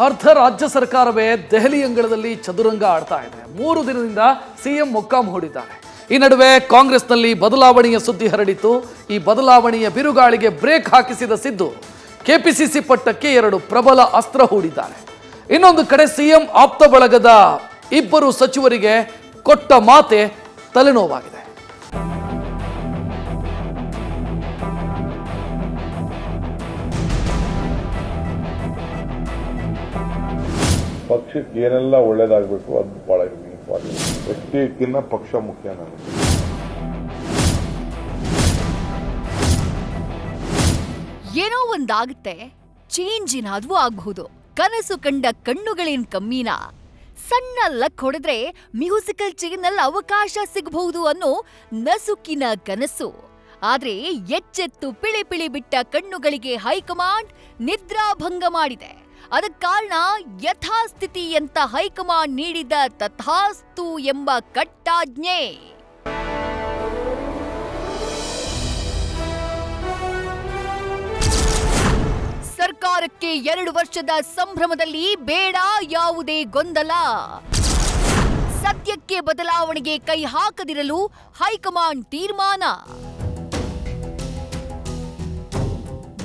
ಅರ್ಧ ರಾಜ್ಯ ಸರ್ಕಾರವೇ ದೆಹಲಿ ಅಂಗಳದಲ್ಲಿ ಚದುರಂಗ ಆಡ್ತಾ ಇದೆ. 3 ದಿನದಿಂದ ಸಿಎಂ ಮೊಕ್ಕಾಂ ಹೂಡಿದ್ದಾರೆ. ಈ ನಡುವೆ ಕಾಂಗ್ರೆಸ್ನಲ್ಲಿ ಬದಲಾವಣೆಯ ಸುದ್ದಿ ಹರಡಿತು. ಈ ಬದಲಾವಣೆಯ ಬಿರುಗಾಳಿಗೆ ಬ್ರೇಕ್ ಹಾಕಿಸಿದ ಸಿದ್ದು ಕೆಪಿಸಿಸಿ ಪಟ್ಟಕ್ಕೆ 2 ಪ್ರಬಲ ಅಸ್ತ್ರ ಹೂಡಿದ್ದಾರೆ. ಇನ್ನೊಂದು ಕಡೆ ಸಿಎಂ ಆಪ್ತ ಬಳಗದ 2 ಸಚಿವರಿಗೆ ಕೊಟ್ಟ ಮಾತೆ ತಲೆನೋವಾಗಿದೆ. ಪಕ್ಷಕ್ಕೆ ಏನೆಲ್ಲ ಒಳ್ಳೇದಾಗಬೇಕು ಅದು ಬಹಳ ಇಂಪಾರ್ಟೆಂಟ್. ವ್ಯಕ್ತಿಗಿನ್ನ ಪಕ್ಷ ಮುಖ್ಯ ನನಗೆ. ಏನೋ ಒಂದಾಗುತ್ತೆ, ಚೇಂಜ್ ಏನಾದ್ರೂ ಆಗಬಹುದು. ಕನಸು ಕಂಡ ಕಣ್ಣುಗಳೇನ್ ಕಮ್ಮಿನ, ಸಣ್ಣ ಲಕ್ ಹೊಡೆದ್ರೆ ಮ್ಯೂಸಿಕಲ್ ಚೇರ್ನಲ್ಲಿ ಅವಕಾಶ ಸಿಗಬಹುದು ಅನ್ನೋ ನಸುಕಿನ ಕನಸು. ಆದ್ರೆ ಎಚ್ಚೆತ್ತು ಪಿಳಿ ಪಿಳಿ ಬಿಟ್ಟ ಕಣ್ಣುಗಳಿಗೆ ಹೈಕಮಾಂಡ್ ನಿದ್ರಾಭಂಗ ಮಾಡಿದೆ. ಅದಕ್ಕೆ ಕಾರಣ ಯಥಾಸ್ಥಿತಿ ಅಂತ ಹೈಕಮಾಂಡ್ ನೀಡಿದ ತಥಾಸ್ತು ಎಂಬ ಕಟ್ಟಾಜ್ಞೆ. ಸರ್ಕಾರಕ್ಕೆ 2 ವರ್ಷದ ಸಂಭ್ರಮದಲ್ಲಿ ಬೇಡ ಯಾವುದೇ ಗೊಂದಲ. ಸದ್ಯಕ್ಕೆ ಬದಲಾವಣೆಗೆ ಕೈ ಹಾಕದಿರಲು ಹೈಕಮಾಂಡ್ ತೀರ್ಮಾನ.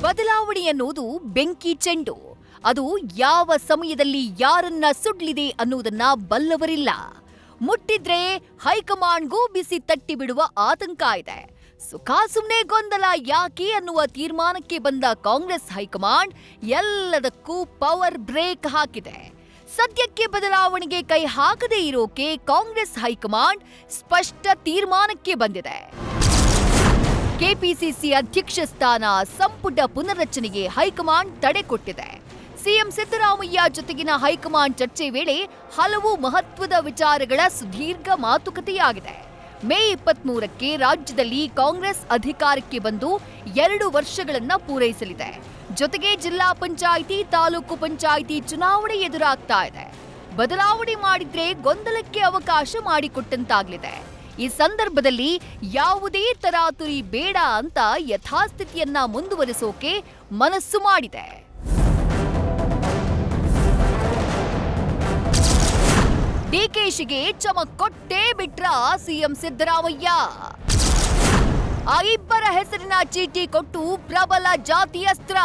ಬದಲಾವಣೆ ಅನ್ನೋದು ಬೆಂಕಿ ಚೆಂಡು. ಅದು ಯಾವ ಸಮಯದಲ್ಲಿ ಯಾರನ್ನ ಸುಡ್ಲಿದೆ ಅನ್ನೋದನ್ನ ಬಲ್ಲವರಿಲ್ಲ. ಮುಟ್ಟಿದ್ರೆ ಹೈಕಮಾಂಡ್ಗೂ ಬಿಸಿ ತಟ್ಟಿ ಬಿಡುವ ಆತಂಕ ಇದೆ. ಸುಖಾಸುಮ್ನೆ ಗೊಂದಲ ಯಾಕೆ ಅನ್ನುವ ತೀರ್ಮಾನಕ್ಕೆ ಬಂದ ಕಾಂಗ್ರೆಸ್ ಹೈಕಮಾಂಡ್ ಎಲ್ಲದಕ್ಕೂ ಪವರ್ ಬ್ರೇಕ್ ಹಾಕಿದೆ. ಸದ್ಯಕ್ಕೆ ಬದಲಾವಣೆಗೆ ಕೈ ಹಾಕದೇ ಇರೋಕೆ ಕಾಂಗ್ರೆಸ್ ಹೈಕಮಾಂಡ್ ಸ್ಪಷ್ಟ ತೀರ್ಮಾನಕ್ಕೆ ಬಂದಿದೆ. ಕೆಪಿಸಿಸಿ ಅಧ್ಯಕ್ಷ ಸ್ಥಾನ, ಸಂಪುಟ ಪುನರ್ರಚನೆಗೆ ಹೈಕಮಾಂಡ್ ತಡೆ ಕೊಟ್ಟಿದೆ. ಸಿಎಂ ಸಿದ್ದರಾಮಯ್ಯ ಜೊತೆಗಿನ ಹೈಕಮಾಂಡ್ ಚರ್ಚೆ ವೇಳೆ ಹಲವು ಮಹತ್ವದ ವಿಚಾರಗಳ ಸುದೀರ್ಘ ಮಾತುಕತೆಯಾಗಿದೆ. ಮೇ 23ಕ್ಕೆ ರಾಜ್ಯದಲ್ಲಿ ಕಾಂಗ್ರೆಸ್ ಅಧಿಕಾರಕ್ಕೆ ಬಂದು 2 ವರ್ಷಗಳನ್ನ ಪೂರೈಸಲಿದೆ. ಜೊತೆಗೆ ಜಿಲ್ಲಾ ಪಂಚಾಯಿತಿ, ತಾಲೂಕು ಪಂಚಾಯಿತಿ ಚುನಾವಣೆ ಎದುರಾಗ್ತಾ ಇದೆ. ಬದಲಾವಣೆ ಮಾಡಿದ್ರೆ ಗೊಂದಲಕ್ಕೆ ಅವಕಾಶ ಮಾಡಿಕೊಟ್ಟಂತಾಗಲಿದೆ. ಈ ಸಂದರ್ಭದಲ್ಲಿ ಯಾವುದೇ ತರಾತುರಿ ಬೇಡ ಅಂತ ಯಥಾಸ್ಥಿತಿಯನ್ನ ಮುಂದುವರಿಸೋಕೆ ಮನಸ್ಸು ಮಾಡಿದೆ. ಡಿಕೆಶಿಗೆ ಚಮಕ್ ಕೊಟ್ಟೇ ಬಿಟ್ರ ಸಿಎಂ ಸಿದ್ದರಾಮಯ್ಯ. ಆ 2 ಹೆಸರಿನ ಚೀಟಿ ಕೊಟ್ಟು ಪ್ರಬಲ ಜಾತಿಯಸ್ತ್ರ.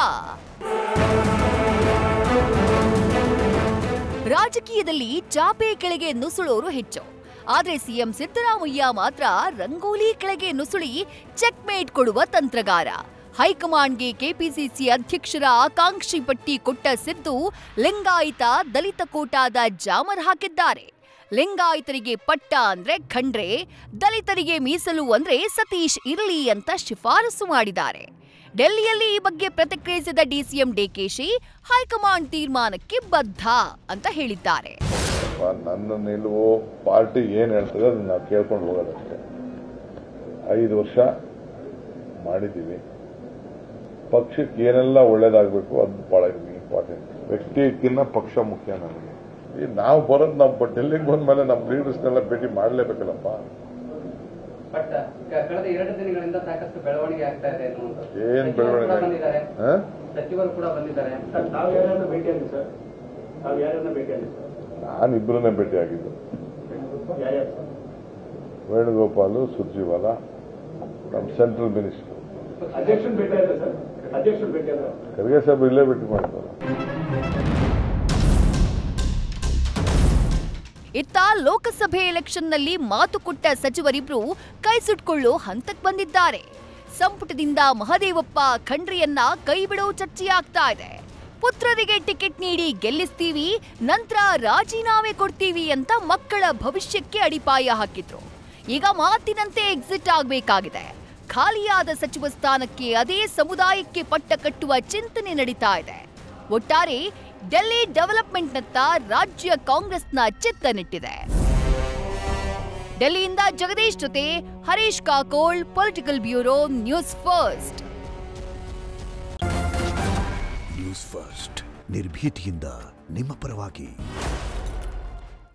ರಾಜಕೀಯದಲ್ಲಿ ಚಾಪೆ ಕೆಳಗೆ ನುಸುಳೋರು ಹೆಚ್ಚು. ಆದ್ರೆ ಸಿಎಂ ಸಿದ್ದರಾಮಯ್ಯ ಮಾತ್ರ ರಂಗೋಲಿ ಕೆಳಗೆ ನುಸುಳಿ ಚೆಕ್ಮೇಟ್ ಕೊಡುವ ತಂತ್ರಗಾರ. ಹೈಕಮಾಂಡ್ಗೆ ಕೆಪಿಸಿಸಿ ಅಧ್ಯಕ್ಷರ ಆಕಾಂಕ್ಷಿ ಪಟ್ಟಿ ಕೊಟ್ಟ ಸಿದ್ದು ಲಿಂಗಾಯತ ದಲಿತ ಕೋಟಾದ ಜಾಮರ್ ಹಾಕಿದ್ದಾರೆ. ಲಿಂಗಾಯತರಿಗೆ ಪಟ್ಟ ಅಂದ್ರೆ ಖಂಡ್ರೆ, ದಲಿತರಿಗೆ ಮೀಸಲು ಅಂದ್ರೆ ಸತೀಶ್ ಇರಲಿ ಅಂತ ಶಿಫಾರಸು ಮಾಡಿದ್ದಾರೆ. ಡೆಲ್ಲಿಯಲ್ಲಿ ಈ ಬಗ್ಗೆ ಪ್ರತಿಕ್ರಿಯಿಸಿದ ಡಿಸಿಎಂ ಡಿಕೆಶಿ ಹೈಕಮಾಂಡ್ ತೀರ್ಮಾನಕ್ಕೆ ಬದ್ಧ ಅಂತ ಹೇಳಿದ್ದಾರೆ. ನನ್ನ ನಿಲುವು ಪಾರ್ಟಿ ಏನ್ ಹೇಳ್ತದೆ ಅದನ್ನ ನಾವು ಕೇಳ್ಕೊಂಡು ಹೋಗೋದಷ್ಟೇ. 5 ವರ್ಷ ಮಾಡಿದ್ದೀವಿ. ಪಕ್ಷಕ್ಕೆ ಏನೆಲ್ಲ ಒಳ್ಳೇದಾಗಬೇಕು ಅದು ಬಹಳ ಇಂಪಾರ್ಟೆಂಟ್. ವ್ಯಕ್ತಿಗಿನ್ನ ಪಕ್ಷ ಮುಖ್ಯ ನನಗೆ. ನಾವು ಬರೋದು ನಮ್ಮ ಡೆಲ್ಲಿಗೆ ಬಂದ್ಮೇಲೆ ನಮ್ಮ ಲೀಡರ್ಸ್ನೆಲ್ಲ ಭೇಟಿ ಮಾಡಲೇಬೇಕಲ್ಲಪ್ಪ. ಕಳೆದ 2 ದಿನಗಳಿಂದ ಸಾಕಷ್ಟು ಬೆಳವಣಿಗೆ ಆಗ್ತಾ ಇದೆ. ಏನ್ ಬೆಳವಣಿಗೆ? ಸಚಿವರು ಕೂಡ ಬಂದಿದ್ದಾರೆ. ನಾನು ಇಬ್ಬರನ್ನೇ ಭೇಟಿಯಾಗಿದ್ದು. ವೇಣುಗೋಪಾಲ್, ಸುರ್ಜಿವಾಲ, ನಮ್ಮ ಸೆಂಟ್ರಲ್ ಮಿನಿಸ್ಟರ್. ಖರ್ಗೆ ಸಾಹೇಬ್ ಇಲ್ಲೇ ಭೇಟಿ ಮಾಡ್ತಾರೆ. ಇತ್ತ ಲೋಕಸಭೆ ಎಲೆಕ್ಷನ್ನಲ್ಲಿ ಮಾತು ಕೊಟ್ಟ ಸಚಿವರಿಬ್ರು ಕೈ ಸುಟ್ಕೊಳ್ಳೋ ಹಂತಕ್ಕೆ ಬಂದಿದ್ದಾರೆ. ಸಂಪುಟದಿಂದ ಮಹದೇವಪ್ಪ ಖಂಡ್ರೆಯನ್ನ ಕೈ ಬಿಡೋ ಚರ್ಚೆಯಾಗ್ತಾ ಇದೆ. ಪುತ್ರರಿಗೆ ಟಿಕೆಟ್ ನೀಡಿ ಗೆಲ್ಲಿಸ್ತೀವಿ, ನಂತರ ರಾಜೀನಾಮೆ ಕೊಡ್ತೀವಿ ಅಂತ ಮಕ್ಕಳ ಭವಿಷ್ಯಕ್ಕೆ ಅಡಿಪಾಯ ಹಾಕಿದ್ರು. ಈಗ ಮಾತಿನಂತೆ ಎಕ್ಸಿಟ್ ಆಗಬೇಕಾಗಿದೆ. ಖಾಲಿಯಾದ ಸಚಿವ ಸ್ಥಾನಕ್ಕೆ ಅದೇ ಸಮುದಾಯಕ್ಕೆ ಪಟ್ಟ ಕಟ್ಟುವ ಚಿಂತನೆ ನಡೀತಾ ಇದೆ. ಒಟ್ಟಾರೆ ಡೆಲ್ಲಿ ಡೆವಲಪ್ಮೆಂಟ್ನತ್ತ ರಾಜ್ಯ ಕಾಂಗ್ರೆಸ್ನ ಚಿತ್ತ ನೆಟ್ಟಿದೆ. ಡೆಲ್ಲಿಯಿಂದ ಜಗದೀಶ್ ಜೊತೆ Harish Kakol, political bureau, news first. News first ನಿರ್ಭೀತಿಯಿಂದ ನಿಮ್ಮ ಪರವಾಗಿ.